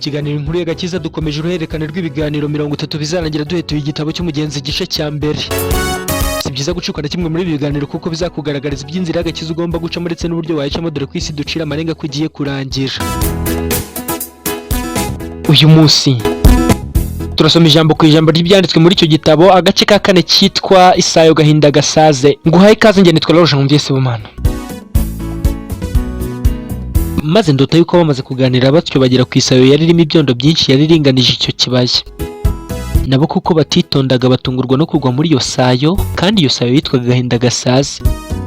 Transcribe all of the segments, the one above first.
kiganiro inkuru y'agakiza dukomeje uruhererekane rw'ibiganiro 30 bizarangira duhetuye igitabo cy'umugenzi igice cya mbere. Si byiza gucuka na kimwe muri ibi biganiro kuko bizakugaragariza iby'inzira y'agakiza ugomba gucamo ndetse n'uburyo wayicamo dore ko isi ducira amarenga ko ugiye kurangira. Uyu munsi turasoma ijambo ku ijambo ry'ibyanditswe muri icyo gitabo, agace ka 4 cyitwa Isayo gahinda gasaze. Nguhaye ikaze, njye nitwa Laurent Janvier Sibomana. Maze ndota yuko bamaze kuganira batyo bagera ku isayo yari irimo ibyondo byinshi yari iringanije icyo kibaya. Nabo kuko batitondaga batungurwa no kugwa muri iyo sayo, kandi iyo sayo yitwaga gahinda gasaze.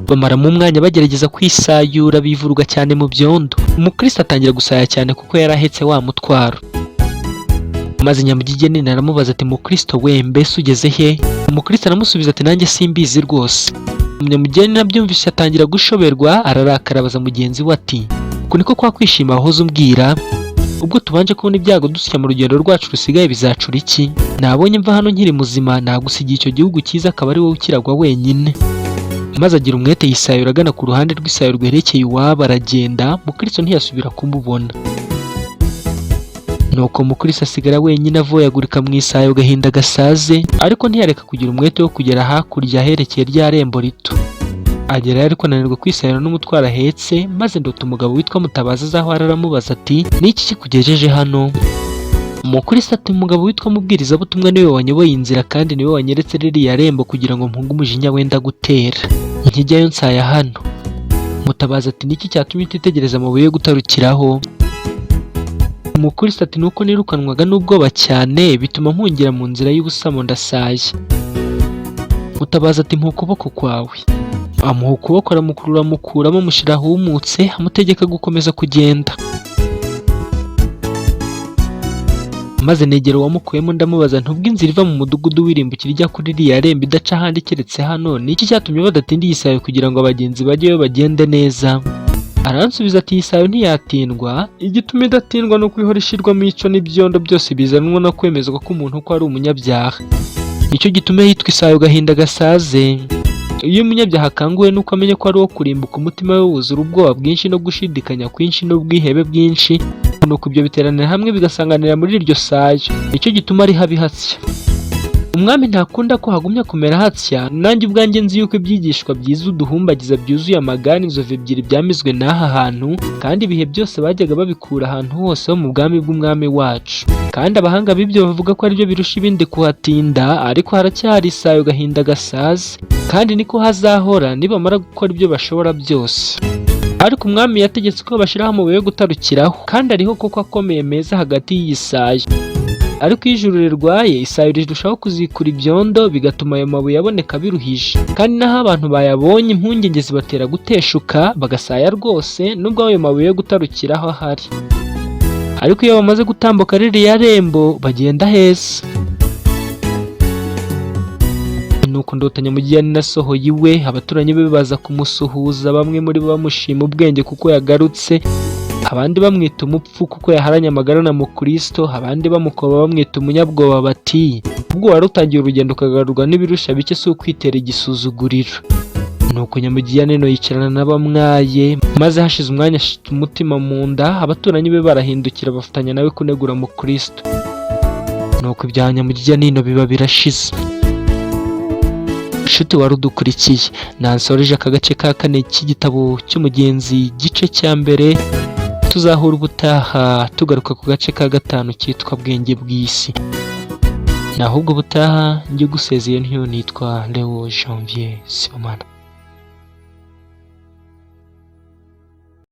Bamaramo umwanya bagerageza kwisayura bivuruga cyane mu byondo. Umukristo atangira gusaya cyane kuko yari ahetse wa mutwaro. Maze Nyamugigeni naramubaza ati mukristo we, mbese ugeze he? Umukristo aramusubiza ati nanjye simbizi rwose. Nyamugigeni nabyumvise atangira gushoberwa, ararakara abaza mugenzi we ati uku niko kwa kwishima wahoze umbwira? Ubwo tubanje kubona ibyago dusya mu rugendo rwacu rusigaye bizacura iki? Nabonye mva hano nkiri muzima nagusigiye icyo gihugu cyiza akaba ari wowe ukiragwa wenyine. Maze agira umwete yisayura agana ku ruhande rw'isayo rwerekeye iwabo aragenda, mukristo ntiyasubira kumubona. Nuko mukristo asigara wenyine avoyagurika mu isayo gahinda gasaze, ariko ntiyareka kugira umwete wo kugera hakurya aherekeye rya rembo rito. Agera ariko ananirwa kwisayura n'umutwaro ahetse, maze ndota umugabo witwa Mutabazi azaho aramubaza ati niki kikugejeje hano? Umukristo ati umugabo witwa Mubwirizabutumwa niwe wanyoboye inzira kandi niwe wanyeretse ririya rembo kugira ngo mpunge umujinya wenda gutera. Nkijyayo nsaya hano. Mutabazi ati niki cyatumye utitegereza amabuye yo gutarukiraho? Umukristo ati nuko nirukanwaga n'ubwoba cyane bituma mpungira mu nzira y'ubusamo ndasaye. Mutabazi ati mpa ukuboko kwawe. Amuha ukuboko aramukurura amukuramo amushyira ahumutse, amutegeka gukomeza kugenda. Maze negera uwamukuyemo ndamubaza ntubwo inzira iva mu mudugudu w'irimbukiro ijya kuri iriya rembo idaca ahandi keretse hano, niki cyatumye badatinda iyi sayo kugira ngo abagenzi bajyeyo bagende neza? Aransubiza ati iyi sayo ntiyatindwa, igituma idatindwa no kwihora ishyirwamo ico n'ibyondo byose bizanwa no kwemezwa ko umuntu ko ari umunyabyaha. Nicyo gituma yitwa isayo gahinda gasaze. Iyo umunyabyaha akanguwe nuko amenya ko ari wo kurimbuka, umutima we wuzura ubwoba bwinshi no gushidikanya kwinshi n'ubwihebe bwinshi, nuko ibyo biteranira hamwe bigasanganira muri iryo sayo. Nicyo gituma ari habi hatya. Umwami ntakunda ko hagumya kumera hatya. Nanjye ubwanjye nzi yuko ibyigishwa byiza uduhumbagiza byuzuye amagare inzovu ebyiri byamizwe n'aha hantu, kandi ibihe byose bajyaga babikura ahantu hose ho mu bwami bw'umwami wacu. Kandi abahanga b'ibyo bavuga ko aribyo birusha ibindi kuhatinda, ariko haracyari isayo gahinda gasaze, kandi niko hazahora nibamara gukora ibyo bashobora byose. Ariko umwami yategetse ko bashyiraho amabuye yo gutarukiraho, kandi ariho koko akomeye meza hagati y'iyi sayo. Ariko iyo ijuru rirwaye isayo rirushaho kuzikura ibyondo, bigatuma ayo mabuye aboneka biruhije, kandi naho abantu bayabonye impungenge zibatera guteshuka bagasaya rwose nubwo ayo mabuye yo gutarukiraho ahari. Ariko iyo bamaze gutambuka ririya rembo bagenda heza. Nuko ndota Nyamugigeni nasohoye iwe, abaturanyi be baza kumusuhuza, bamwe muri bo bamushima ubwenge kuko yagarutse, abandi bamwita umupfu kuko yaharanye amagara na mukristo, abandi bamukoba bamwita umunyabwoba bati ubwo wari utangiye urugendo ukagarurwa n'ibirusha bike si ukwitera igisuzuguriro. Nuko Nyamugigeni no yicarana n'abamwaye, maze hashize umwanya ashita umutima mu nda, abaturanyi be barahindukira bafatanya nawe kunegura mukristo. Nuko ibya Nyamugigeni biba birashize. Nshuti wari udukurikiye, nansoreje aka gace ka 4 cy'igitabo cy'umugenzi igice cya mbere. Tuzahura ubutaha tugaruka ku gace ka 5 cyitwa bwenge bw'isi. Naho ubwo ubutaha njye gusezeye ntiyo nitwa Laurent Janvier Sibomana.